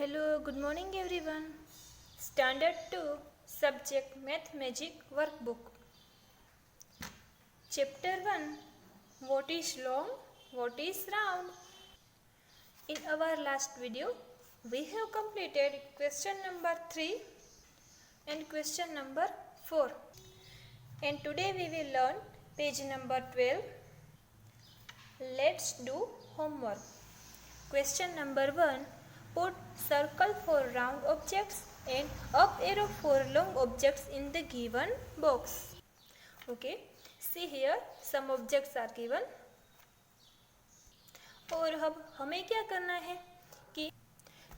Hello, good morning everyone. Standard 2 Subject Math Magic Workbook. Chapter 1 What is long? What is round? In our last video, we have completed question number 3 and question number 4. And today we will learn page number 12. Let's do homework. Question number 1. Put circle for round objects and up arrow for long objects in the given box. Okay, see here some objects are given. और अब हमें क्या करना है कि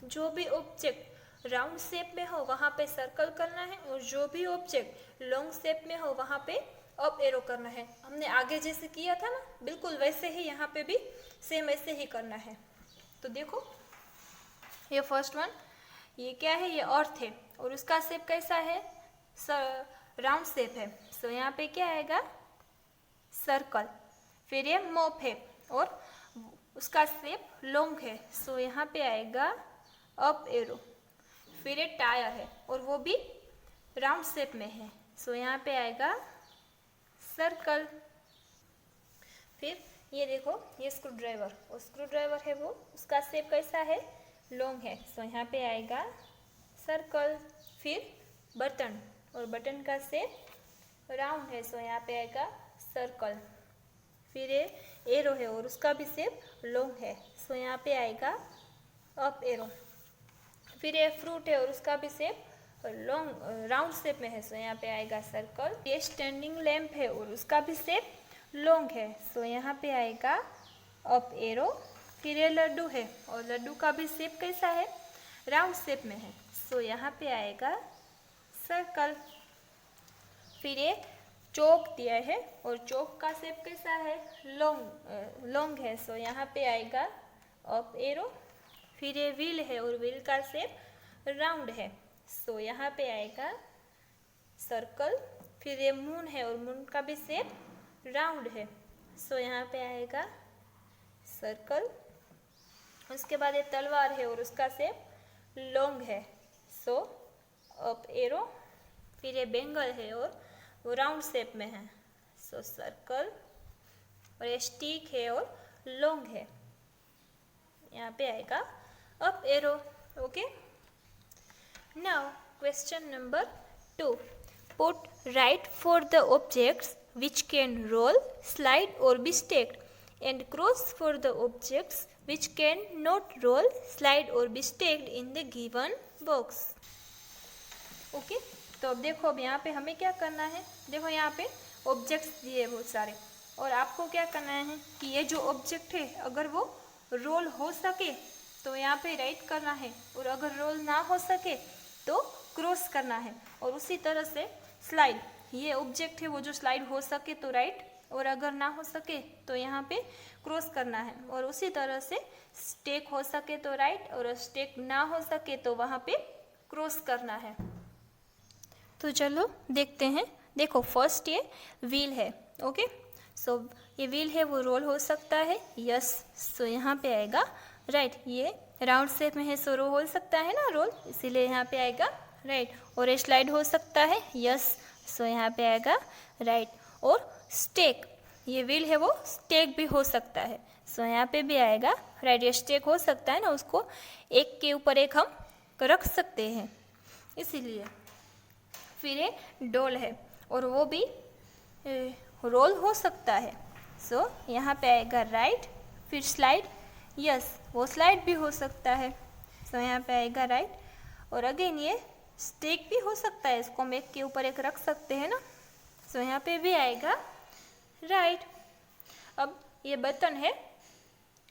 जो भी object round shape में हो वहाँ पे सर्कल करना है और जो भी ऑब्जेक्ट लॉन्ग शेप में हो वहाँ पे अप एरो करना है. हमने आगे जैसे किया था ना, बिल्कुल वैसे ही यहाँ पे भी सेम ऐसे ही करना है. तो देखो ये फर्स्ट वन, ये क्या है, ये अर्थ है और उसका शेप कैसा है, राउंड शेप है. सो यहाँ पे क्या आएगा, सर्कल. फिर ये मॉप है और उसका शेप लॉन्ग है. सो यहाँ पे आएगा अप एरो. फिर ये टायर है और वो भी राउंड शेप में है. सो यहाँ पे आएगा सर्कल. फिर ये देखो, ये स्क्रू ड्राइवर और स्क्रू ड्राइवर है वो, उसका शेप कैसा है, लॉन्ग है. सो यहाँ पे आएगा सर्कल. फिर बटन और बटन का शेप राउंड है. सो यहाँ पे आएगा सर्कल. फिर ये एरो है और उसका भी शेप लॉन्ग है. सो यहाँ पे आएगा अप एरो. फिर ये फ्रूट है और उसका भी शेप लॉन्ग राउंड शेप में है. सो यहाँ पे आएगा सर्कल. ये स्टैंडिंग लैंप है और उसका भी शेप लॉन्ग है. सो यहाँ पे आएगा अप एरो. फिर ये लड्डू है और लड्डू का भी शेप कैसा है, राउंड शेप में है. सो यहाँ पे आएगा सर्कल. फिर ये चौक दिया है और चौक का शेप कैसा है, लॉन्ग है. सो यहाँ पे आएगा अप एरो. फिर ये व्हील है और व्हील का शेप राउंड है. सो यहाँ पे आएगा सर्कल. फिर ये मून है और मून का भी शेप राउंड है. सो यहाँ पे आएगा सर्कल. उसके बाद ये तलवार है और उसका शेप लॉन्ग है. So up arrow. फिर ये बेंगल है और वो राउंड शेप में है. सो सर्कल. और ये स्टिक है और लॉन्ग है. यहाँ पे आएगा up arrow. Okay, now question number 2. Put right for the objects which can roll, slide or be stacked and cross for the objects which can not roll, slide or be stacked in the given box. Okay, तो अब देखो, अब यहाँ पे हमें क्या करना है. देखो यहाँ पे ऑब्जेक्ट्स दिए बहुत सारे और आपको क्या करना है कि ये जो ऑब्जेक्ट है अगर वो रोल हो सके तो यहाँ पे राइट करना है और अगर रोल ना हो सके तो क्रॉस करना है. और उसी तरह से स्लाइड, ये ऑब्जेक्ट है वो जो स्लाइड हो सके तो राइट और अगर ना हो सके तो यहाँ पे क्रॉस करना है. और उसी तरह से स्टेक हो सके तो राइट और स्टेक ना हो सके तो वहाँ पे क्रॉस करना है. तो चलो देखते हैं. देखो फर्स्ट ये व्हील है. ओके, सो ये व्हील है वो रोल हो सकता है, यस. सो यहाँ पे आएगा राइट. ये राउंड शेप में है सो रो हो सकता है ना रोल, इसीलिए यहाँ पे आएगा राइट. और ये स्लाइड हो सकता है, यस. सो यहाँ पे आएगा राइट. और स्टेक, ये व्हील है वो स्टेक भी हो सकता है. सो यहाँ पे भी आएगा राइट. ये स्टेक हो सकता है ना, उसको एक के ऊपर एक हम रख सकते हैं इसीलिए. फिर ये डॉल है और वो भी रोल हो सकता है. सो यहाँ पे आएगा राइट. फिर स्लाइड, यस, वो स्लाइड भी हो सकता है. सो यहाँ पे आएगा राइट. और अगेन ये स्टेक भी हो सकता है, इसको हम एक के ऊपर एक रख सकते हैं ना. सो यहाँ पे भी आएगा राइट. अब ये बटन है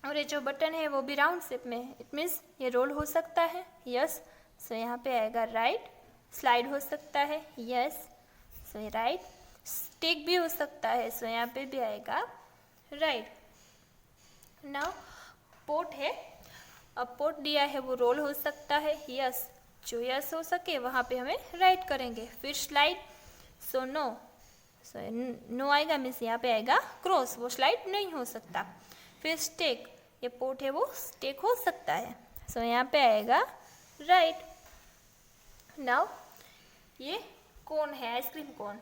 और ये जो बटन है वो भी राउंड शेप में है, इट मीन्स ये रोल हो सकता है, यस. सो यहाँ पे आएगा राइट. स्लाइड हो सकता है, यस. सो ये राइट. स्टिक भी हो सकता है, सो यहाँ पे भी आएगा राइट. नाउ पोट है. अब पोट दिया है वो रोल हो सकता है, यस. जो यस हो सके वहाँ पे हमें राइट करेंगे. फिर slide, so no. So no आएगा मीन्स यहाँ पे आएगा क्रॉस, वो स्लाइड नहीं हो सकता. फिर स्टेक, ये पोट है वो स्टेक हो सकता है. सो यहाँ पे आएगा राइट। नाउ ये कौन है, आइसक्रीम कौन,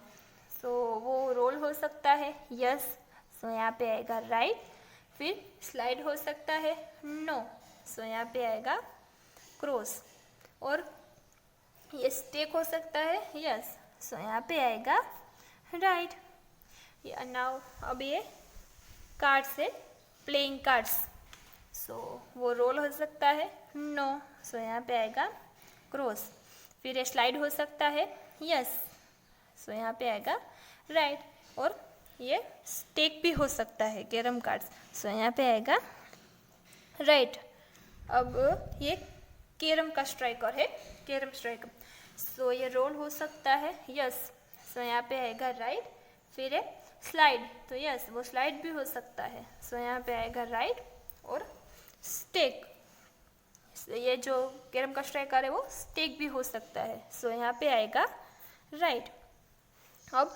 सो वो रोल हो सकता है, यस, सो यहाँ पे आएगा राइट। फिर स्लाइड हो सकता है, नो, सो यहाँ पे आएगा क्रॉस। और ये स्टेक हो सकता है, यस, सो यहाँ पे आएगा राइट। नाउ अब ये कार्ड्स है, प्लेइंग कार्ड्स, सो वो रोल हो सकता है, नो, सो यहाँ पे आएगा क्रॉस। फिर ये स्लाइड हो सकता है, यस, सो यहाँ पे आएगा राइट। और ये स्टेक भी हो सकता है, कैरम कार्ड्स, सो यहाँ पे आएगा राइट। अब ये कैरम का स्ट्राइकर है, कैरम स्ट्राइकर, सो ये रोल हो सकता है, यस, सो यहाँ पे आएगा राइट। फिर है स्लाइड, तो यस वो स्लाइड भी हो सकता है, सो यहाँ पे आएगा राइट। और स्टेक, ये जो कैरम का स्ट्राइकर है वो स्टेक भी हो सकता है, सो यहाँ पे आएगा राइट। अब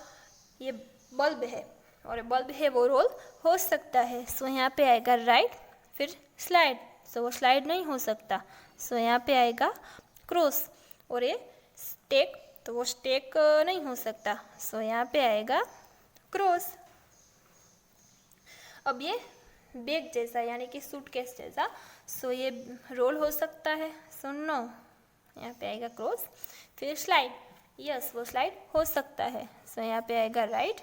ये बल्ब है, और बल्ब है वो रोल हो सकता है, सो यहाँ पे आएगा राइट। फिर स्लाइड, सो वो स्लाइड नहीं हो सकता, सो यहाँ पे आएगा क्रॉस। और ये स्टेक, तो वो स्टेक नहीं हो सकता, सो यहाँ पे आएगा क्रॉस। अब ये बैग जैसा यानी कि सूटकेस जैसा, सो ये रोल हो सकता है, सो नो, यहाँ पे आएगा क्रॉस। फिर स्लाइड, यस वो स्लाइड हो सकता है, सो यहाँ पे आएगा राइट।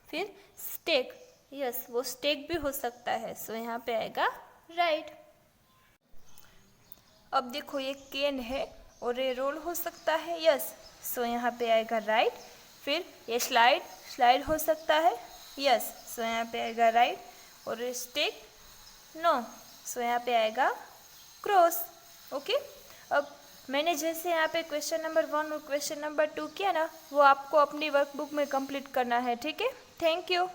फिर स्टेक, यस वो स्टेक भी हो सकता है, सो यहाँ पे आएगा राइट। अब देखो ये केन है और ये रोल हो सकता है, यस, सो यहाँ पे आएगा राइट। फिर ये स्लाइड, स्लाइड हो सकता है, यस, सो यहाँ पे आएगा राइट। और ये स्टेक, नो, सो यहाँ पे आएगा क्रॉस। ओके, अब मैंने जैसे यहाँ पे क्वेश्चन नंबर 1 और क्वेश्चन नंबर 2 किया ना, वो आपको अपनी वर्कबुक में कंप्लीट करना है, ठीक है। Thank you.